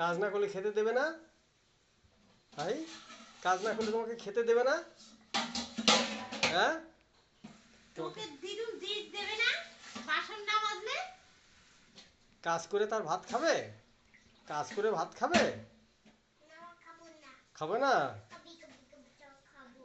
কাজ না করলে খেতে দেবে না? ভাই, কাজ না করলে তোমাকে খেতে দেবে না? হ্যাঁ, তোকে দিদুন দিস দেবে না বাসন না মাজলে? কাজ করে তার ভাত খাবে? কাজ করে ভাত খাবে? না খাবো না। খাবে না? কবি কবি কবি খাবো।